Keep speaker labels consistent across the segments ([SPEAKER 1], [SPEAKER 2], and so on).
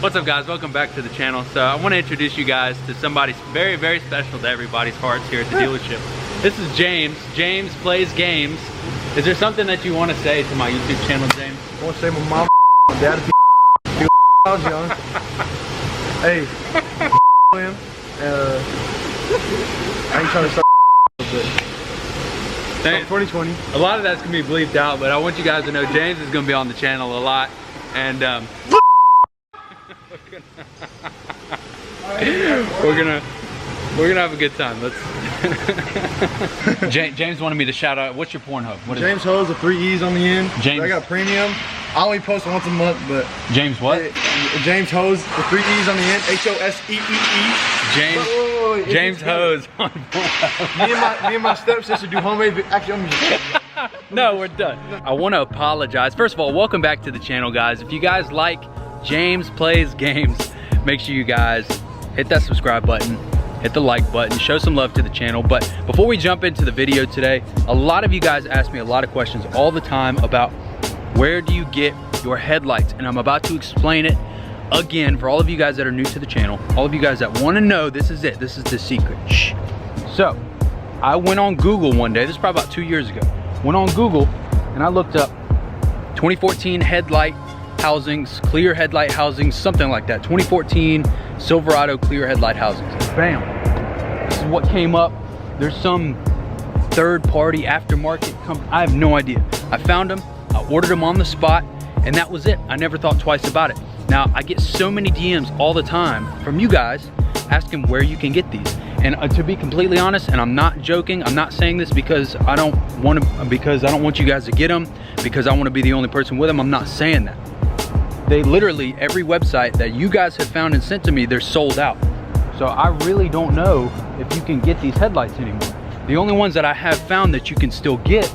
[SPEAKER 1] What's up guys, welcome back to the channel. So I want to introduce you guys to somebody very, very special to everybody's hearts here at the dealership. This is James. James plays games. Is there something that you want to say to my YouTube channel, James?
[SPEAKER 2] I want to say my mom and dad when I was young. Hey, him. I ain't trying to start but 2020.
[SPEAKER 1] A lot of that's going to be bleeped out, but I want you guys to know James is going to be on the channel a lot. And we're gonna have a good time. Let's. James wanted me to shout out. What's your Pornhub? What is
[SPEAKER 2] James Hose with 3 E's on the end.
[SPEAKER 1] James.
[SPEAKER 2] I got premium. I only post once a month, but
[SPEAKER 1] James what?
[SPEAKER 2] James Hose with 3 E's on the end. H-O-S-E-E-E.
[SPEAKER 1] James. James Hose on
[SPEAKER 2] me and my stepsister do homemade. Actually,
[SPEAKER 1] no, we're done. I want to apologize. First of all, welcome back to the channel, guys. If you guys like James Plays Games, make sure you guys hit that subscribe button, hit the like button, show some love to the channel. But before we jump into the video today, a lot of you guys ask me a lot of questions all the time about where do you get your headlights, and I'm about to explain it again for all of you guys that are new to the channel, all of you guys that want to know. This is it, this is the secret. Shh. So I went on Google one day, this is probably about 2 years ago, went on Google and I looked up 2014 headlight housings, clear headlight housings, something like that. 2014 Silverado clear headlight housings. Bam. This is what came up. There's some third-party aftermarket company. I have no idea. I found them, I ordered them on the spot, and that was it. I never thought twice about it. Now, I get so many DMs all the time from you guys asking where you can get these. And to be completely honest, and I'm not joking, I'm not saying this because I don't want you guys to get them, because I want to be the only person with them. I'm not saying that. They literally, every website that you guys have found and sent to me, they're sold out. So I really don't know if you can get these headlights anymore. The only ones that I have found that you can still get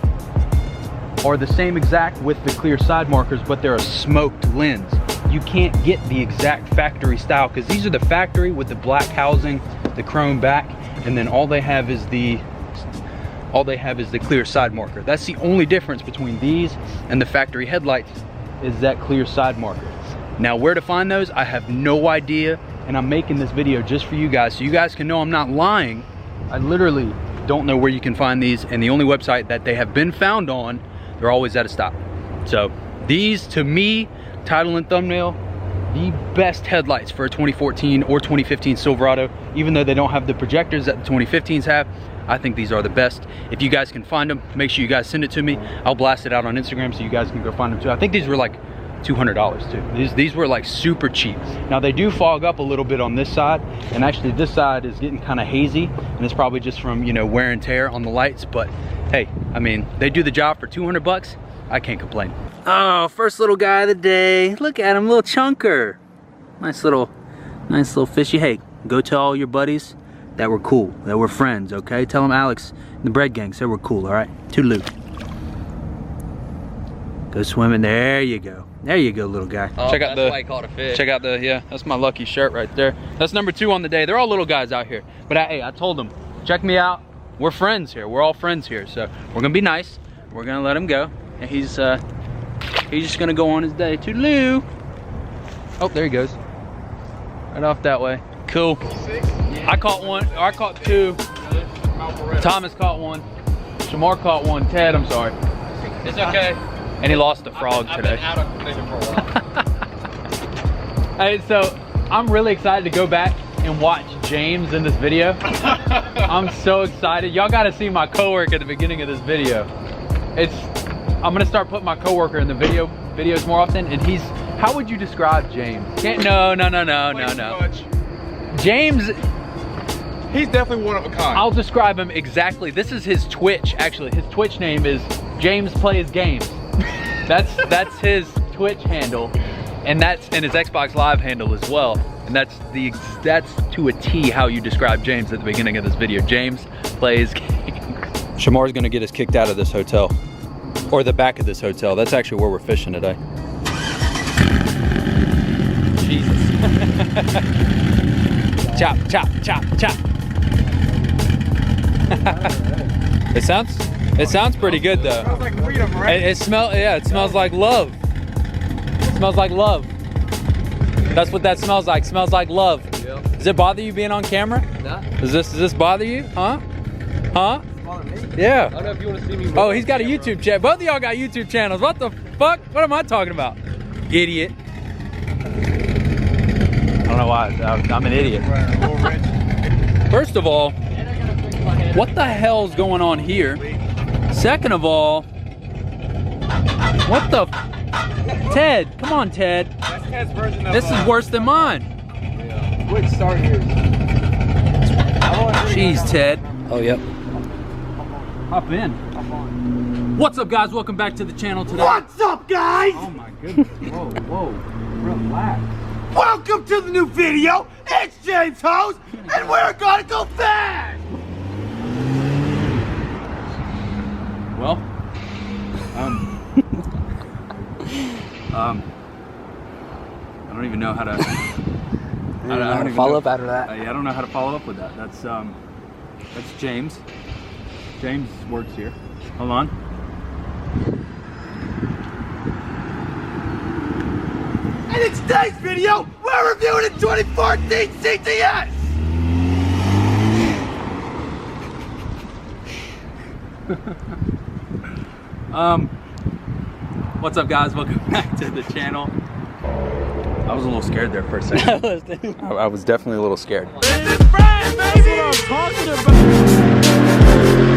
[SPEAKER 1] are the same exact with the clear side markers, but they're a smoked lens. You can't get the exact factory style, because these are the factory with the black housing, the chrome back, and then all they have is the clear side marker. That's the only difference between these and the factory headlights, is that clear side marker. Now, where to find those, I have no idea, and I'm making this video just for you guys, so you guys can know I'm not lying. I literally don't know where you can find these, and the only website that they have been found on, they're always at a stop. So these, to me, title and thumbnail, the best headlights for a 2014 or 2015 Silverado. Even though they don't have the projectors that the 2015s have, I think these are the best. If you guys can find them, make sure you guys send it to me. I'll blast it out on Instagram so you guys can go find them too. I think these were like $200 too. These were like super cheap. Now they do fog up a little bit on this side, and actually this side is getting kind of hazy, and it's probably just from, you know, wear and tear on the lights. But hey, I mean, they do the job for 200 bucks. I can't complain. Oh, first little guy of the day. Look at him, little chunker. Nice little fishy. Hey, go tell all your buddies that we're cool, that we're friends, okay? Tell them Alex and the Bread Gang said we're cool, all right? Toodaloo. Go swimming. There you go. There you go, little guy.
[SPEAKER 3] Oh, check out that's why I caught a fish.
[SPEAKER 1] Check out the, yeah, that's my lucky shirt right there. That's number 2 on the day. They're all little guys out here. But hey, I told them, check me out. We're friends here. We're all friends here. So we're gonna be nice. We're gonna let him go. And he's just gonna go on his day. Toodaloo. Oh, there he goes. Right off that way. Cool. I caught one, or I caught 2. Thomas caught 1. Shamar caught 1. Ted, I'm sorry.
[SPEAKER 3] It's okay.
[SPEAKER 1] And he lost a frog today.
[SPEAKER 3] I've been out of vision for a while.
[SPEAKER 1] Hey, so I'm really excited to go back and watch James in this video. I'm so excited. Y'all gotta see my coworker at the beginning of this video. I'm gonna start putting my coworker in the videos more often, and how would you describe James? No. James,
[SPEAKER 2] he's definitely one of a kind.
[SPEAKER 1] I'll describe him exactly. This is his Twitch, actually. His Twitch name is James Plays Games. That's his Twitch handle, and his Xbox Live handle as well. And that's to a T how you describe James at the beginning of this video. James Plays Games. Shamar's gonna get us kicked out of this hotel, or the back of this hotel. That's actually where we're fishing today. Jesus. Chop, chop, chop, chop. It sounds pretty good though.
[SPEAKER 2] It smells like freedom, right?
[SPEAKER 1] It smells like love. It smells like love. That's what that smells like. Smells like love.
[SPEAKER 2] Yep.
[SPEAKER 1] Does it bother you being on camera?
[SPEAKER 2] Nah.
[SPEAKER 1] Does this bother you? Huh? Huh?
[SPEAKER 2] Bother me?
[SPEAKER 1] Yeah.
[SPEAKER 2] I don't know if you want to see me.
[SPEAKER 1] Oh, he's got a YouTube channel. Both of y'all got YouTube channels. What the fuck? What am I talking about? Idiot. I don't know why. I'm an idiot. First of all, what the hell's going on here? Second of all, what the? Ted, come on, Ted.
[SPEAKER 2] That's Ted's version of
[SPEAKER 1] This is worse than mine.
[SPEAKER 2] Yeah. Which start here?
[SPEAKER 1] Jeez, Ted. Oh, yep. Hop in. What's up, guys? Welcome back to the channel today.
[SPEAKER 3] What's up, guys?
[SPEAKER 1] Oh my goodness. Whoa, whoa. Relax.
[SPEAKER 3] Welcome to the new video. It's James Hose, and we're gonna go fast.
[SPEAKER 1] Well, I don't even know how to. I don't even
[SPEAKER 2] follow
[SPEAKER 1] know.
[SPEAKER 2] up after that.
[SPEAKER 1] Yeah, I don't know how to follow up with that. That's James. James works here. Hold on.
[SPEAKER 3] And in today's video, we're reviewing a 2014 CTS.
[SPEAKER 1] What's up, guys? Welcome back to the channel. I was a little scared there for a second. I was definitely a little scared.
[SPEAKER 3] This is Brad, baby. That's what I'm talking about.